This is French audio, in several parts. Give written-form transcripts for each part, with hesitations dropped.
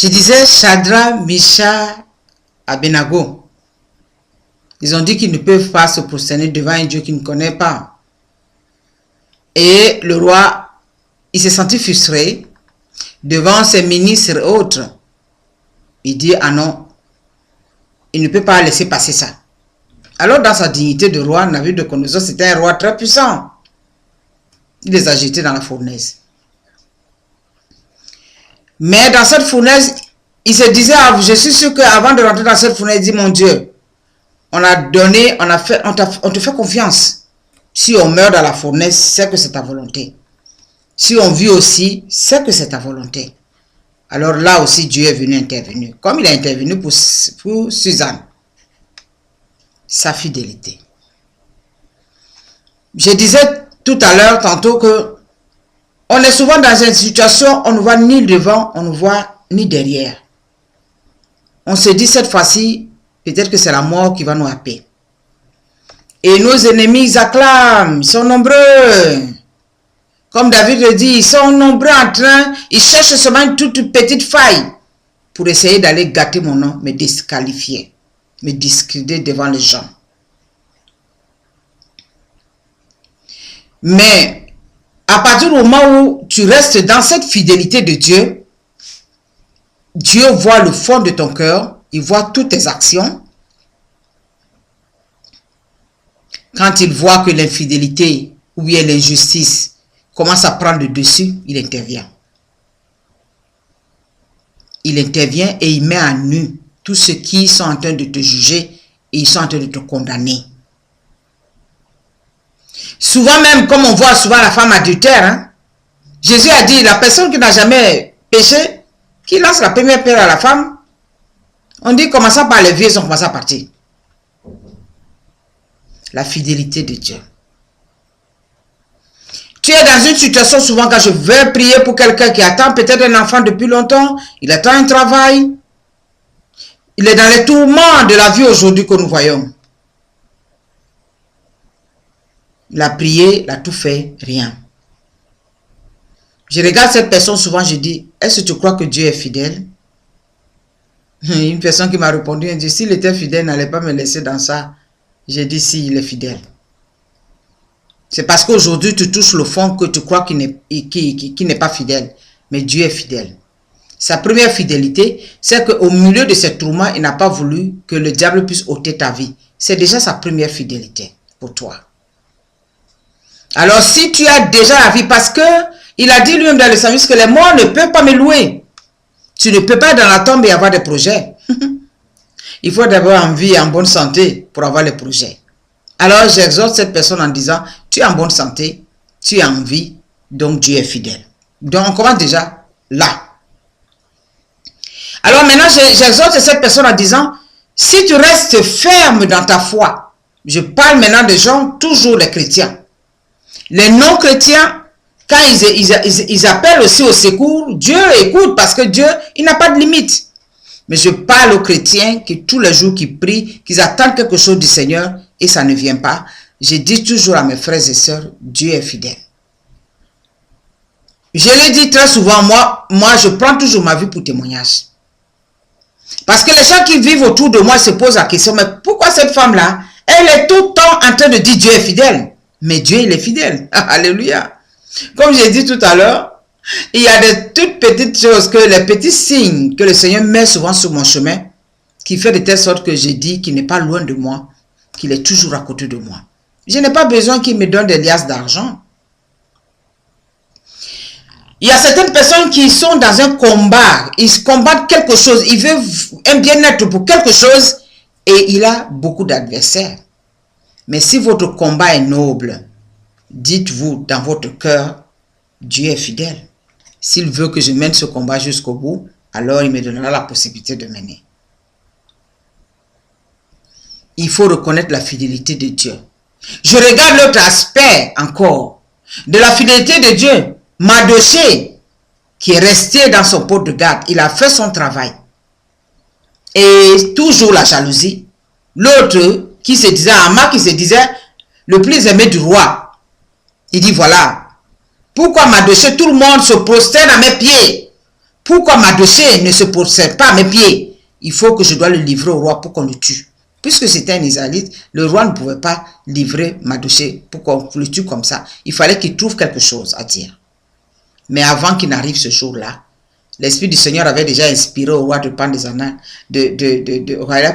Je disais Shadrach, Meshach, Abednego. Ils ont dit qu'ils ne peuvent pas se prosterner devant un Dieu qu'ils ne connaissent pas. Et le roi, il s'est senti frustré devant ses ministres et autres. Il dit, ah non, il ne peut pas laisser passer ça. Alors dans sa dignité de roi, Nabuchodonosor, c'était un roi très puissant. Il les a jetés dans la fournaise. Mais dans cette fournaise, il se disait, je suis sûr qu'avant de rentrer dans cette fournaise, il dit, mon Dieu, on te fait confiance. Si on meurt dans la fournaise, c'est que c'est ta volonté. Si on vit aussi, c'est que c'est ta volonté. Alors là aussi, Dieu est venu intervenir. Comme il a intervenu pour Suzanne. Sa fidélité. Je disais tout à l'heure, tantôt, que on est souvent dans une situation, on ne voit ni devant, on ne voit ni derrière. On se dit cette fois-ci, peut-être que c'est la mort qui va nous happer. Et nos ennemis, ils acclament, ils sont nombreux. Comme David le dit, ils sont nombreux en train, ils cherchent seulement une toute petite faille pour essayer d'aller gâter mon nom, me disqualifier, me discréditer devant les gens. Mais à partir du moment où tu restes dans cette fidélité de Dieu, Dieu voit le fond de ton cœur, il voit toutes tes actions. Quand il voit que l'infidélité ou bien l'injustice commence à prendre le dessus, il intervient. Il intervient et il met à nu tous ceux qui sont en train de te juger et ils sont en train de te condamner. Souvent même, comme on voit souvent la femme adultère, hein, Jésus a dit, la personne qui n'a jamais péché, qui lance la première pierre à la femme, on dit, commençant par les vieux, ils ont commencé à partir. La fidélité de Dieu. Tu es dans une situation souvent quand je veux prier pour quelqu'un qui attend peut-être un enfant depuis longtemps, il attend un travail, il est dans les tourments de la vie aujourd'hui que nous voyons. Il a prié, il a tout fait, rien. Je regarde cette personne souvent, je dis, est-ce que tu crois que Dieu est fidèle? Une personne qui m'a répondu, elle dit, s'il était fidèle, il n'allait pas me laisser dans ça. J'ai dit, si, il est fidèle. C'est parce qu'aujourd'hui, tu touches le fond que tu crois qu'il n'est pas fidèle. Mais Dieu est fidèle. Sa première fidélité, c'est qu'au milieu de ces tourments, il n'a pas voulu que le diable puisse ôter ta vie. C'est déjà sa première fidélité pour toi. Alors, si tu as déjà la vie, parce que il a dit lui-même dans le service que les morts ne peuvent pas me louer. Tu ne peux pas être dans la tombe et avoir des projets. Il faut d'abord en vie et en bonne santé pour avoir les projets. Alors, j'exhorte cette personne en disant, tu es en bonne santé, tu es en vie, donc Dieu est fidèle. Donc, on commence déjà là. Alors maintenant, j'exhorte cette personne en disant, si tu restes ferme dans ta foi, je parle maintenant des gens, toujours les chrétiens. Les non-chrétiens, quand ils appellent aussi au secours, Dieu écoute parce que Dieu, il n'a pas de limite. Mais je parle aux chrétiens qui tous les jours qui prient, qu'ils attendent quelque chose du Seigneur et ça ne vient pas. Je dis toujours à mes frères et sœurs, Dieu est fidèle. Je l'ai dit très souvent, moi je prends toujours ma vie pour témoignage. Parce que les gens qui vivent autour de moi se posent la question, mais pourquoi cette femme-là, elle est tout le temps en train de dire Dieu est fidèle. Mais Dieu, il est fidèle. Alléluia. Comme j'ai dit tout à l'heure, il y a des toutes petites choses, que les petits signes que le Seigneur met souvent sur mon chemin, qui fait de telle sorte que je dis qu'il n'est pas loin de moi, qu'il est toujours à côté de moi. Je n'ai pas besoin qu'il me donne des liasses d'argent. Il y a certaines personnes qui sont dans un combat, ils combattent quelque chose, ils veulent un bien-être pour quelque chose et il a beaucoup d'adversaires. Mais si votre combat est noble, dites-vous dans votre cœur, Dieu est fidèle. S'il veut que je mène ce combat jusqu'au bout, alors il me donnera la possibilité de mener. Il faut reconnaître la fidélité de Dieu. Je regarde l'autre aspect encore de la fidélité de Dieu. Mardochée, qui est resté dans son pot de garde, il a fait son travail. Et toujours la jalousie. L'autre qui se disait, Haman qui se disait le plus aimé du roi. Il dit voilà, pourquoi Mardochée, tout le monde se prosterne à mes pieds. Pourquoi Mardochée ne se procède pas à mes pieds? Il faut que je dois le livrer au roi pour qu'on le tue. Puisque c'était un Israélite, le roi ne pouvait pas livrer Mardochée pour qu'on le tue comme ça. Il fallait qu'il trouve quelque chose à dire. Mais avant qu'il n'arrive ce jour-là, l'Esprit du Seigneur avait déjà inspiré au roi de prendre des annales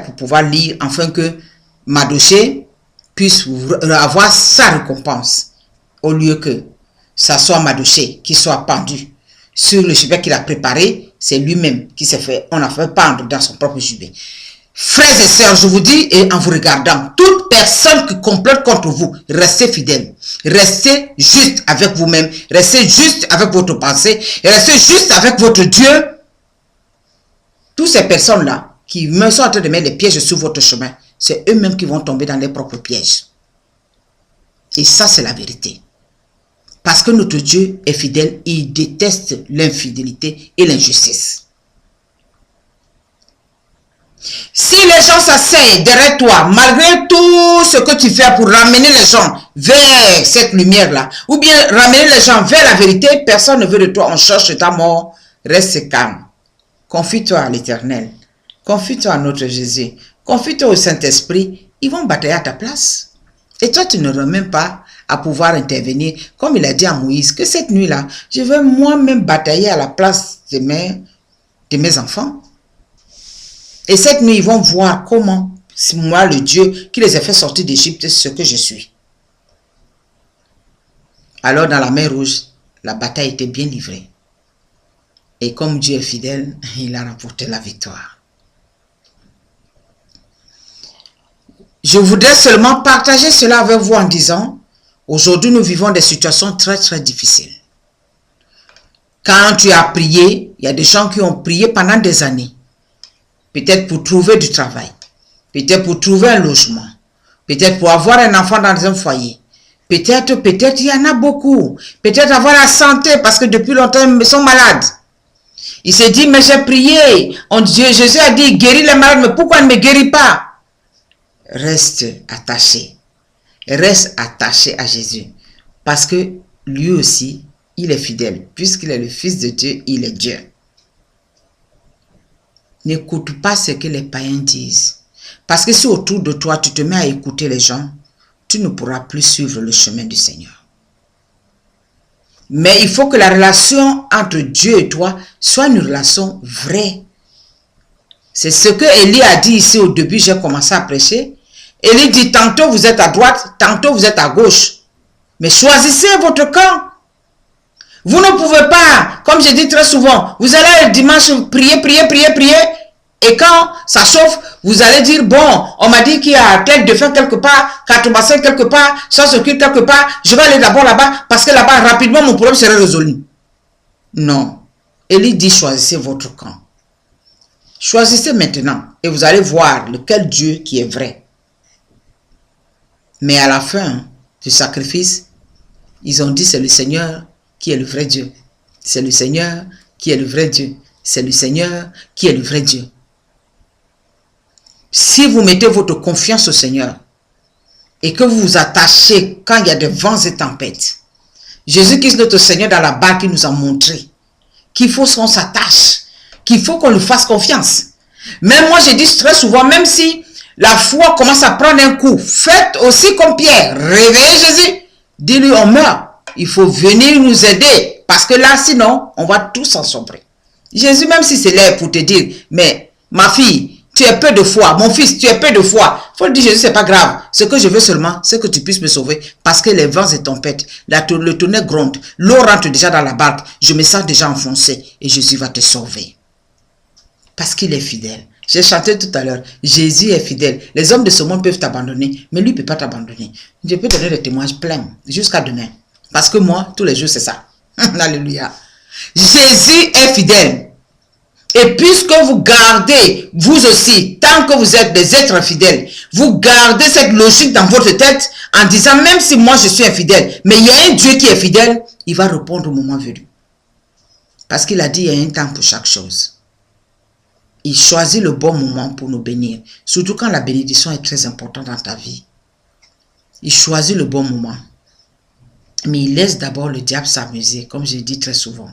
pour pouvoir lire, afin que Mardochée puisse avoir sa récompense, au lieu que ça soit Mardochée qui soit pendu sur le jubé qu'il a préparé. C'est lui-même qui s'est fait, on a fait pendre dans son propre jubé. Frères et sœurs, je vous dis, et en vous regardant, toute personne qui complote contre vous, restez fidèles. Restez juste avec vous-même. Restez juste avec votre pensée. Et restez juste avec votre Dieu. Toutes ces personnes-là qui me sont en train de mettre des pièges sur votre chemin, c'est eux-mêmes qui vont tomber dans leurs propres pièges. Et ça, c'est la vérité. Parce que notre Dieu est fidèle, il déteste l'infidélité et l'injustice. Si les gens s'asseyent derrière toi, malgré tout ce que tu fais pour ramener les gens vers cette lumière-là, ou bien ramener les gens vers la vérité, personne ne veut de toi, on cherche ta mort, reste calme. Confie-toi à l'Éternel, confie-toi à notre Jésus, confie-toi au Saint-Esprit, ils vont batailler à ta place. Et toi, tu n'auras même pas à pouvoir intervenir, comme il a dit à Moïse, que cette nuit-là, je vais moi-même batailler à la place de mes enfants. Et cette nuit, ils vont voir comment, moi, le Dieu qui les a fait sortir d'Égypte, ce que je suis. Alors, dans la mer Rouge, la bataille était bien livrée. Et comme Dieu est fidèle, il a remporté la victoire. Je voudrais seulement partager cela avec vous en disant, aujourd'hui, nous vivons des situations très, très difficiles. Quand tu as prié, il y a des gens qui ont prié pendant des années. Peut-être pour trouver du travail, peut-être pour trouver un logement, peut-être pour avoir un enfant dans un foyer. Peut-être, il y en a beaucoup. Peut-être avoir la santé parce que depuis longtemps, ils sont malades. Il s'est dit, mais j'ai prié. Jésus a dit, guéris les malades, mais pourquoi il ne me guérit pas? Reste attaché. Reste attaché à Jésus. Parce que lui aussi, il est fidèle. Puisqu'il est le Fils de Dieu, il est Dieu. N'écoute pas ce que les païens disent. Parce que si autour de toi, tu te mets à écouter les gens, tu ne pourras plus suivre le chemin du Seigneur. Mais il faut que la relation entre Dieu et toi soit une relation vraie. C'est ce que Élie a dit ici au début, j'ai commencé à prêcher. Élie dit, tantôt vous êtes à droite, tantôt vous êtes à gauche. Mais choisissez votre camp. Vous ne pouvez pas, comme je dis très souvent, vous allez le dimanche prier, prier, prier, prier. Et quand ça chauffe, vous allez dire, bon, on m'a dit qu'il y a tête de fin quelque part, carte bassin quelque part, ça s'occupe quelque part, je vais aller d'abord là-bas, parce que là-bas, rapidement, mon problème serait résolu. Non. Élie dit, choisissez votre camp. Choisissez maintenant, et vous allez voir lequel Dieu qui est vrai. Mais à la fin du sacrifice, ils ont dit, c'est le Seigneur qui est le vrai Dieu. C'est le Seigneur qui est le vrai Dieu. C'est le Seigneur qui est le vrai Dieu. Si vous mettez votre confiance au Seigneur et que vous vous attachez quand il y a des vents et tempêtes, Jésus-Christ, notre Seigneur, dans la barque, il nous a montré qu'il faut qu'on s'attache, qu'il faut qu'on lui fasse confiance. Même moi, je dis très souvent, même si la foi commence à prendre un coup, faites aussi comme Pierre, réveillez Jésus, dis-lui on meurt. Il faut venir nous aider, parce que là, sinon, on va tous ensombrer. Jésus, même si c'est là pour te dire, mais ma fille, tu as peu de foi, mon fils, tu as peu de foi. Il faut dire, Jésus, c'est pas grave. Ce que je veux seulement, c'est que tu puisses me sauver, parce que les vents et tempêtes, le tonnerre gronde, l'eau rentre déjà dans la barque, je me sens déjà enfoncé, et Jésus va te sauver. Parce qu'il est fidèle. J'ai chanté tout à l'heure, Jésus est fidèle. Les hommes de ce monde peuvent t'abandonner, mais lui ne peut pas t'abandonner. Je peux donner des témoignages pleins, jusqu'à demain. Parce que moi, tous les jours, c'est ça. Alléluia. Jésus est fidèle. Et puisque vous gardez, vous aussi, tant que vous êtes des êtres fidèles, vous gardez cette logique dans votre tête en disant, même si moi je suis infidèle, mais il y a un Dieu qui est fidèle, il va répondre au moment venu. Parce qu'il a dit, il y a un temps pour chaque chose. Il choisit le bon moment pour nous bénir. Surtout quand la bénédiction est très importante dans ta vie. Il choisit le bon moment. Mais il laisse d'abord le diable s'amuser, comme je dis très souvent.